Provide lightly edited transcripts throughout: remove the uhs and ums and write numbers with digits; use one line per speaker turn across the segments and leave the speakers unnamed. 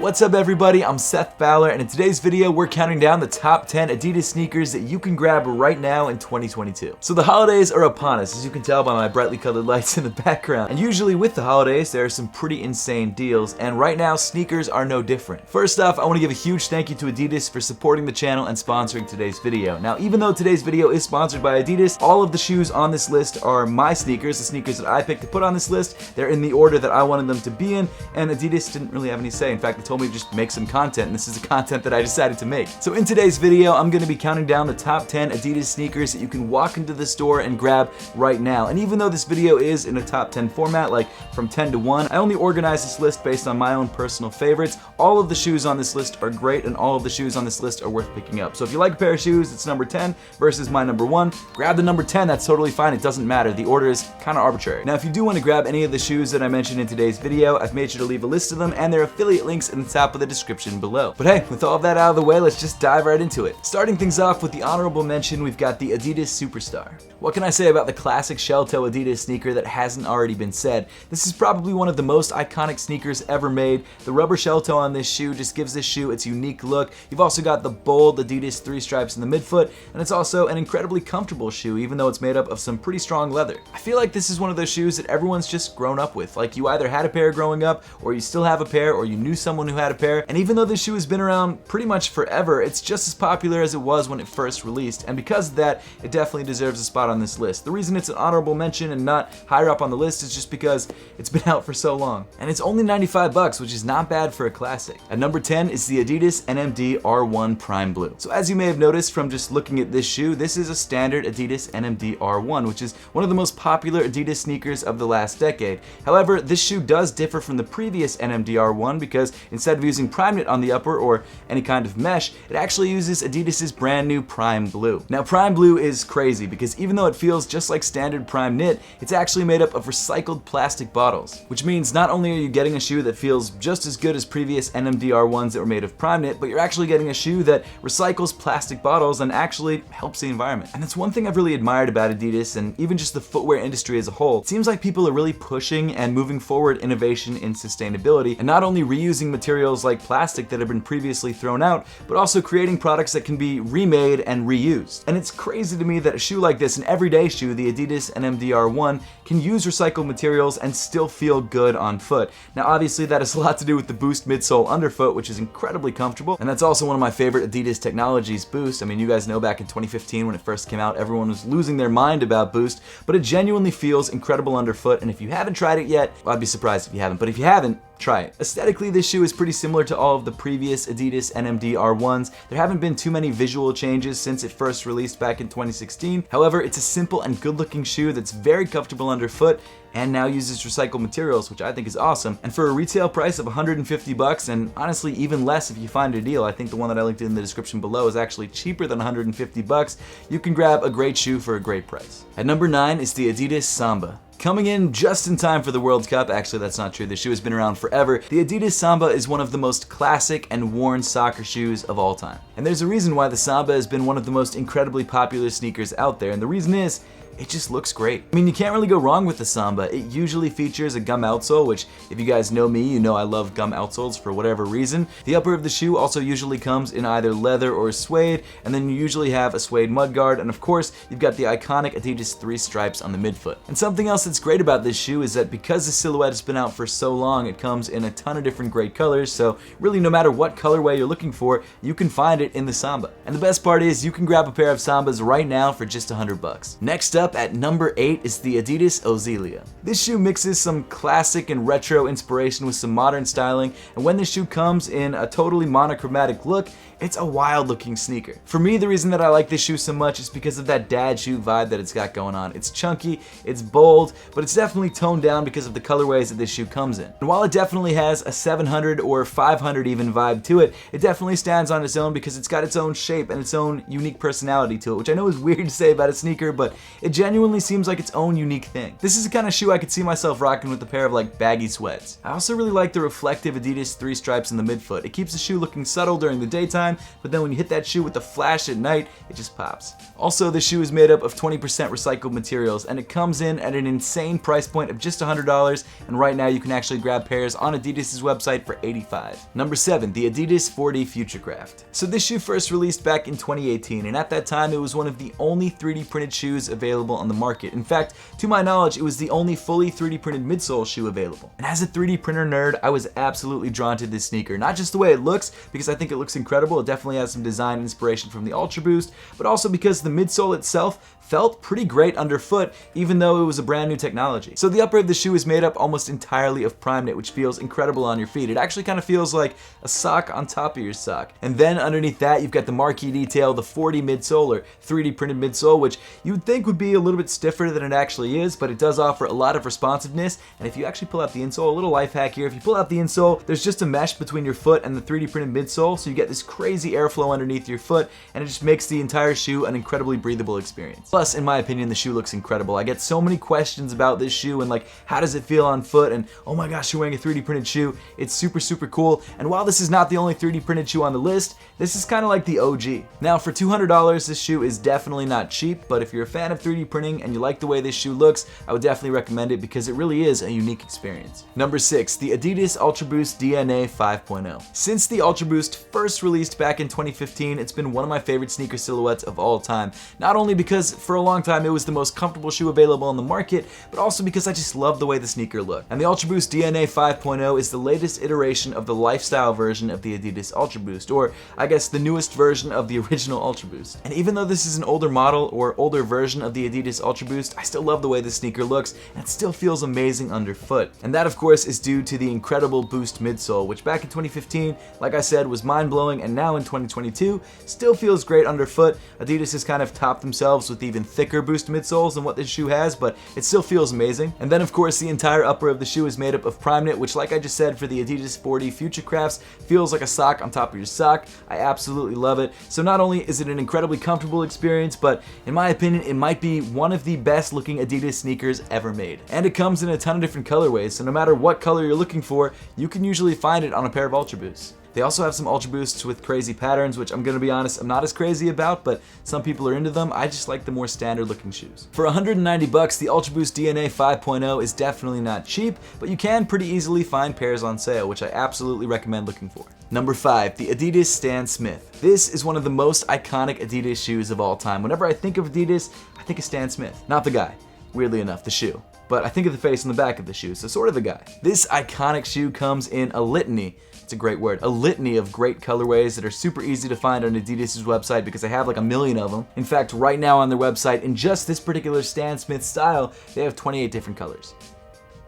What's up everybody, I'm Seth Fowler, and in today's video we're counting down the top 10 Adidas sneakers that you can grab right now in 2022. So the holidays are upon us, as you can tell by my brightly colored lights in the background. And usually with the holidays there are some pretty insane deals, and right now sneakers are no different. First off, I want to give a huge thank you to Adidas for supporting the channel and sponsoring today's video. Now even though today's video is sponsored by Adidas, all of the shoes on this list are my sneakers, the sneakers that I picked to put on this list. They're in the order that I wanted them to be in, and Adidas didn't really have any say. In fact, they told me to just make some content, and this is the content that I decided to make. So in today's video, I'm going to be counting down the top 10 Adidas sneakers that you can walk into the store and grab right now. And even though this video is in a top 10 format, like from 10 to 1, I only organized this list based on my own personal favorites. All of the shoes on this list are great, and all of the shoes on this list are worth picking up. So if you like a pair of shoes, it's number 10 versus my number 1. Grab the number 10, that's totally fine. It doesn't matter. The order is kind of arbitrary. Now if you do want to grab any of the shoes that I mentioned in today's video, I've made sure to leave a list of them and their affiliate links in the top of the description below. But hey, with all of that out of the way, let's just dive right into it. Starting things off with the honorable mention, we've got the Adidas Superstar. What can I say about the classic shell toe Adidas sneaker that hasn't already been said? This is probably one of the most iconic sneakers ever made. The rubber shell toe on this shoe just gives this shoe its unique look. You've also got the bold Adidas 3 stripes in the midfoot, and it's also an incredibly comfortable shoe, even though it's made up of some pretty strong leather. I feel like this is one of those shoes that everyone's just grown up with. Like you either had a pair growing up, or you still have a pair, or you knew someone who had a pair, and even though this shoe has been around pretty much forever, it's just as popular as it was when it first released, and because of that, it definitely deserves a spot on this list. The reason it's an honorable mention and not higher up on the list is just because it's been out for so long. And it's only 95 bucks, which is not bad for a classic. At number 10 is the Adidas NMD R1 Prime Blue. So as you may have noticed from just looking at this shoe, this is a standard Adidas NMD R1, which is one of the most popular Adidas sneakers of the last decade. However, this shoe does differ from the previous NMD R1 because instead of using prime knit on the upper or any kind of mesh, it actually uses Adidas's brand new Prime Blue. Now Prime Blue is crazy because even though it feels just like standard prime knit, it's actually made up of recycled plastic bottles, which means not only are you getting a shoe that feels just as good as previous NMD R1s that were made of prime knit, but you're actually getting a shoe that recycles plastic bottles and actually helps the environment. And that's one thing I've really admired about Adidas and even just the footwear industry as a whole. It seems like people are really pushing and moving forward innovation in sustainability, and not only reusing materials like plastic that have been previously thrown out, but also creating products that can be remade and reused. And it's crazy to me that a shoe like this, an everyday shoe, the Adidas NMD R1, can use recycled materials and still feel good on foot. Now obviously that has a lot to do with the Boost midsole underfoot, which is incredibly comfortable, and that's also one of my favorite Adidas technologies, Boost. I mean, you guys know back in 2015 when it first came out, everyone was losing their mind about Boost, but it genuinely feels incredible underfoot, and if you haven't tried it yet, well, I'd be surprised if you haven't, but if you haven't, try it. Aesthetically, this shoe is pretty similar to all of the previous Adidas NMD R1s. There haven't been too many visual changes since it first released back in 2016. However, it's a simple and good-looking shoe that's very comfortable underfoot and now uses recycled materials, which I think is awesome. And for a retail price of 150 bucks, and honestly even less if you find a deal, I think the one that I linked in the description below is actually cheaper than 150 bucks, you can grab a great shoe for a great price. At number 9 is the Adidas Samba. Coming in just in time for the World Cup, actually that's not true, the shoe has been around forever, the Adidas Samba is one of the most classic and worn soccer shoes of all time. And there's a reason why the Samba has been one of the most incredibly popular sneakers out there, and the reason is, it just looks great. I mean, you can't really go wrong with the Samba. It usually features a gum outsole, which if you guys know me, you know I love gum outsoles for whatever reason. The upper of the shoe also usually comes in either leather or suede, and then you usually have a suede mudguard, and of course, you've got the iconic Adidas 3 stripes on the midfoot. And something else that's great about this shoe is that because the silhouette has been out for so long, it comes in a ton of different great colors, so really no matter what colorway you're looking for, you can find it in the Samba. And the best part is you can grab a pair of Sambas right now for just 100 bucks. Next up at number 8 is the Adidas Ozilia. This shoe mixes some classic and retro inspiration with some modern styling, and when this shoe comes in a totally monochromatic look, it's a wild looking sneaker. For me, the reason that I like this shoe so much is because of that dad shoe vibe that it's got going on. It's chunky, it's bold, but it's definitely toned down because of the colorways that this shoe comes in. And while it definitely has a 700 or 500 even vibe to it, it definitely stands on its own because it's got its own shape and its own unique personality to it, which I know is weird to say about a sneaker, but it It genuinely seems like its own unique thing. This is the kind of shoe I could see myself rocking with a pair of like baggy sweats. I also really like the reflective Adidas 3 stripes in the midfoot. It keeps the shoe looking subtle during the daytime, but then when you hit that shoe with the flash at night, it just pops. Also, the shoe is made up of 20% recycled materials, and it comes in at an insane price point of just $100, and right now you can actually grab pairs on Adidas' website for $85. Number 7, the Adidas 4D Futurecraft. So this shoe first released back in 2018, and at that time it was one of the only 3D printed shoes available on the market. In fact, to my knowledge, it was the only fully 3D printed midsole shoe available. And as a 3D printer nerd, I was absolutely drawn to this sneaker. Not just the way it looks, because I think it looks incredible. It definitely has some design inspiration from the Ultra Boost, but also because the midsole itself felt pretty great underfoot, even though it was a brand new technology. So the upper of the shoe is made up almost entirely of prime knit, which feels incredible on your feet. It actually kind of feels like a sock on top of your sock. And then underneath that, you've got the marquee detail, the 4D midsole or 3D printed midsole, which you'd think would be a little bit stiffer than it actually is, but it does offer a lot of responsiveness. And if you actually pull out the insole, a little life hack here, if you pull out the insole, there's just a mesh between your foot and the 3D printed midsole, so you get this crazy airflow underneath your foot, and it just makes the entire shoe an incredibly breathable experience. Plus, in my opinion, the shoe looks incredible. I get so many questions about this shoe and like, how does it feel on foot? And oh my gosh, you're wearing a 3D printed shoe. It's super, super cool. And while this is not the only 3D printed shoe on the list, this is kind of like the OG. Now for $200, this shoe is definitely not cheap, but if you're a fan of 3D printing and you like the way this shoe looks, I would definitely recommend it because it really is a unique experience. Number 6, the Adidas Ultra Boost DNA 5.0. Since the Ultra Boost first released back in 2015, it's been one of my favorite sneaker silhouettes of all time. Not only because for a long time it was the most comfortable shoe available on the market, but also because I just love the way the sneaker looked. And the Ultra Boost DNA 5.0 is the latest iteration of the lifestyle version of the Adidas Ultra Boost, or I guess the newest version of the original Ultra Boost. And even though this is an older model or older version of the Adidas Ultra Boost, I still love the way the sneaker looks, and it still feels amazing underfoot. And that of course is due to the incredible Boost midsole, which back in 2015, like I said, was mind-blowing, and now in 2022, still feels great underfoot. Adidas has kind of topped themselves with even thicker Boost midsoles than what this shoe has, but it still feels amazing. And then of course the entire upper of the shoe is made up of prime knit, which like I just said for the Adidas 4D Futurecrafts feels like a sock on top of your sock. I absolutely love it. So not only is it an incredibly comfortable experience, but in my opinion it might be one of the best looking Adidas sneakers ever made. And it comes in a ton of different colorways, so no matter what color you're looking for, you can usually find it on a pair of Ultra Boosts. They also have some Ultra Boosts with crazy patterns, which I'm gonna be honest, I'm not as crazy about, but some people are into them. I just like the more standard looking shoes. For $190, the Ultra Boost DNA 5.0 is definitely not cheap, but you can pretty easily find pairs on sale, which I absolutely recommend looking for. Number 5, the Adidas Stan Smith. This is one of the most iconic Adidas shoes of all time. Whenever I think of Adidas, I think of Stan Smith. Not the guy, weirdly enough, the shoe. But I think of the face on the back of the shoe, so sort of the guy. This iconic shoe comes in a litany. It's a great word. A litany of great colorways that are super easy to find on Adidas' website because they have like a million of them. In fact, right now on their website, in just this particular Stan Smith style, they have 28 different colors.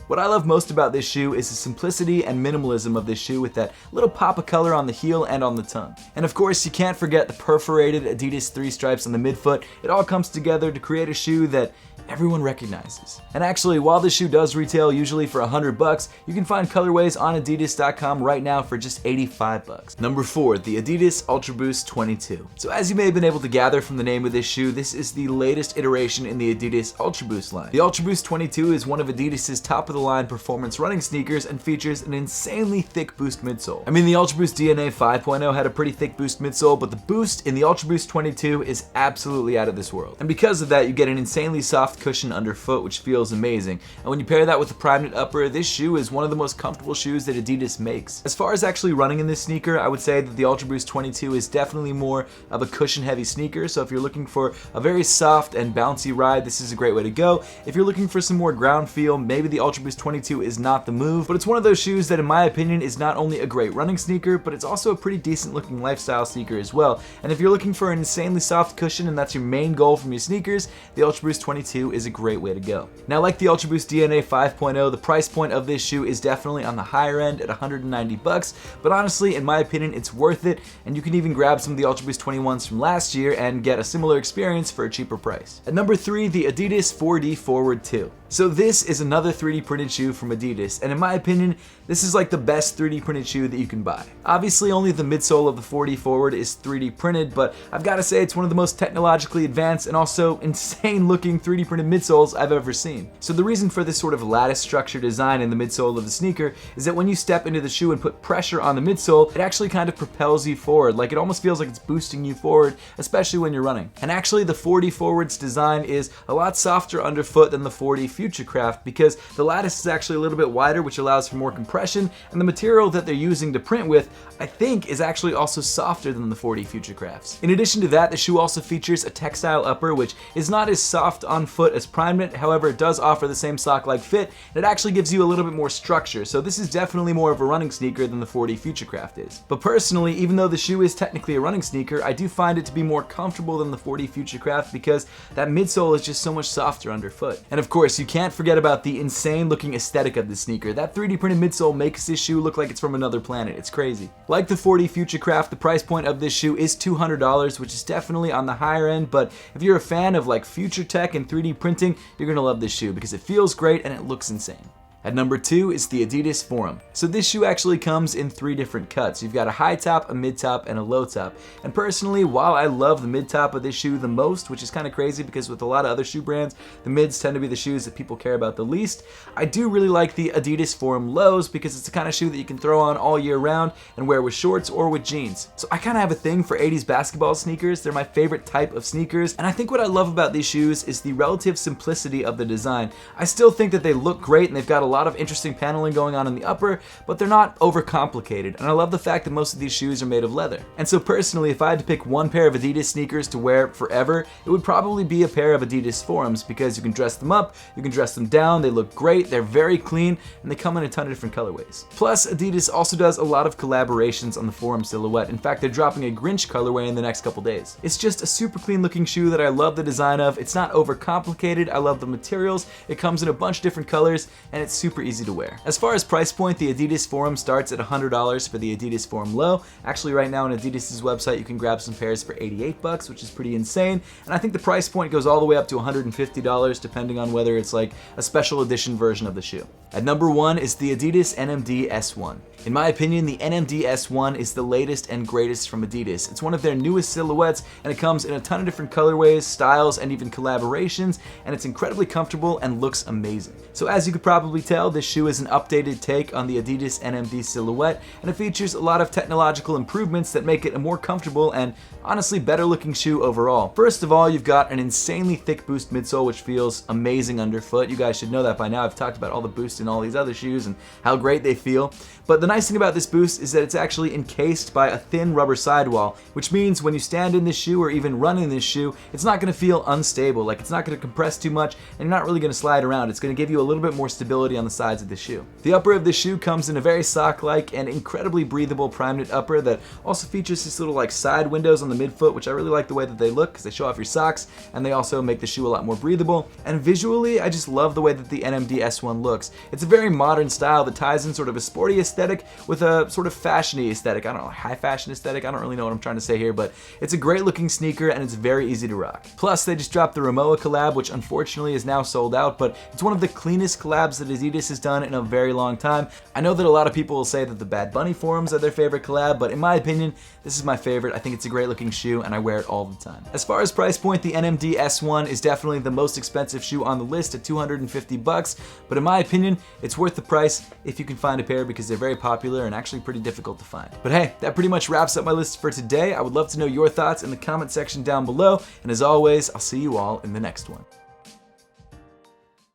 What I love most about this shoe is the simplicity and minimalism of this shoe with that little pop of color on the heel and on the tongue. And of course, you can't forget the perforated Adidas 3 stripes on the midfoot. It all comes together to create a shoe that everyone recognizes. And actually, while this shoe does retail usually for $100, you can find colorways on adidas.com right now for just $85. Number 4, the Adidas Ultra Boost 22. So as you may have been able to gather from the name of this shoe, this is the latest iteration in the Adidas Ultra Boost line. The Ultra Boost 22 is one of Adidas' top-of-the-line performance running sneakers and features an insanely thick Boost midsole. I mean, the Ultra Boost DNA 5.0 had a pretty thick Boost midsole, but the Boost in the Ultra Boost 22 is absolutely out of this world. And because of that, you get an insanely soft cushion underfoot, which feels amazing. And when you pair that with the prime knit upper, this shoe is one of the most comfortable shoes that Adidas makes. As far as actually running in this sneaker, I would say that the Ultra Boost 22 is definitely more of a cushion heavy sneaker, so if you're looking for a very soft and bouncy ride, this is a great way to go. If you're looking for some more ground feel, maybe the Ultra Boost 22 is not the move, but it's one of those shoes that in my opinion is not only a great running sneaker, but it's also a pretty decent looking lifestyle sneaker as well. And if you're looking for an insanely soft cushion and that's your main goal from your sneakers, the Ultra Boost 22 is a great way to go. Now, like the Ultra Boost DNA 5.0, the price point of this shoe is definitely on the higher end at $190, but honestly, in my opinion, it's worth it, and you can even grab some of the Ultra Boost 21s from last year and get a similar experience for a cheaper price. At number 3, the Adidas 4D Forward 2. So this is another 3D printed shoe from Adidas, and in my opinion, this is like the best 3D printed shoe that you can buy. Obviously, only the midsole of the 4D Forward is 3D printed, but I've got to say it's one of the most technologically advanced and also insane looking 3D printed midsoles I've ever seen. So the reason for this sort of lattice structure design in the midsole of the sneaker is that when you step into the shoe and put pressure on the midsole, it actually kind of propels you forward. Like, it almost feels like it's boosting you forward, especially when you're running. And actually the 4D Forwards design is a lot softer underfoot than the 4D Futurecraft because the lattice is actually a little bit wider, which allows for more compression, and the material that they're using to print with, I think, is actually also softer than the 4D Futurecrafts. In addition to that, the shoe also features a textile upper, which is not as soft on foot as Primeknit. However, it does offer the same sock-like fit, and it actually gives you a little bit more structure. So this is definitely more of a running sneaker than the 4D Futurecraft is. But personally, even though the shoe is technically a running sneaker, I do find it to be more comfortable than the 4D Futurecraft because that midsole is just so much softer underfoot. And of course, you can't forget about the insane looking aesthetic of this sneaker. That 3D printed midsole makes this shoe look like it's from another planet. It's crazy. Like the 4D Futurecraft, the price point of this shoe is $200, which is definitely on the higher end, but if you're a fan of like future tech and 3D printing, you're gonna love this shoe because it feels great and it looks insane. At number 2 is the Adidas Forum. So this shoe actually comes in 3 different cuts. You've got a high top, a mid top, and a low top. And personally, while I love the mid top of this shoe the most, which is kind of crazy because with a lot of other shoe brands, the mids tend to be the shoes that people care about the least, I do really like the Adidas Forum lows because it's the kind of shoe that you can throw on all year round and wear with shorts or with jeans. So I kind of have a thing for 80s basketball sneakers. They're my favorite type of sneakers. And I think what I love about these shoes is the relative simplicity of the design. I still think that they look great and they've got a lot of interesting paneling going on in the upper, but they're not overcomplicated, and I love the fact that most of these shoes are made of leather. And so personally, if I had to pick one pair of Adidas sneakers to wear forever, it would probably be a pair of Adidas Forums because you can dress them up, you can dress them down, they look great, they're very clean, and they come in a ton of different colorways. Plus, Adidas also does a lot of collaborations on the Forum silhouette. In fact, they're dropping a Grinch colorway in the next couple days. It's just a super clean looking shoe that I love the design of. It's not overcomplicated, I love the materials, it comes in a bunch of different colors, and it's super easy to wear. As far as price point, the Adidas Forum starts at $100 for the Adidas Forum Low. Actually, right now on Adidas' website, you can grab some pairs for $88, which is pretty insane. And I think the price point goes all the way up to $150, depending on whether it's like a special edition version of the shoe. At number 1 is the Adidas NMD S1. In my opinion, the NMD S1 is the latest and greatest from Adidas. It's one of their newest silhouettes, and it comes in a ton of different colorways, styles, and even collaborations, and it's incredibly comfortable and looks amazing. So as you could probably tell, this shoe is an updated take on the Adidas NMD silhouette, and it features a lot of technological improvements that make it a more comfortable and honestly better looking shoe overall. First of all, you've got an insanely thick boost midsole, which feels amazing underfoot. You guys should know that by now. I've talked about all the boost in all these other shoes and how great they feel. But the nice thing about this boost is that it's actually encased by a thin rubber sidewall, which means when you stand in this shoe or even run in this shoe, it's not going to feel unstable. Like, it's not going to compress too much and you're not really going to slide around. It's going to give you a little bit more stability on the sides of the shoe. The upper of the shoe comes in a very sock-like and incredibly breathable Primeknit upper that also features these little like side windows on the midfoot, which I really like the way that they look because they show off your socks and they also make the shoe a lot more breathable. And visually, I just love the way that the NMD S1 looks. It's a very modern style that ties in sort of a sporty aesthetic with a sort of fashiony aesthetic. I don't know, high fashion aesthetic. I don't really know what I'm trying to say here, but it's a great looking sneaker and it's very easy to rock. Plus, they just dropped the Ramoa collab, which unfortunately is now sold out, but it's one of the cleanest collabs that Adidas has done in a very long time. I know that a lot of people will say that the Bad Bunny Forums are their favorite collab, but in my opinion, this is my favorite. I think it's a great looking shoe and I wear it all the time. As far as price point, the NMD S1 is definitely the most expensive shoe on the list at $250, but in my opinion, it's worth the price if you can find a pair because they're very popular and actually pretty difficult to find. But hey, that pretty much wraps up my list for today. I would love to know your thoughts in the comment section down below, and as always, I'll see you all in the next one.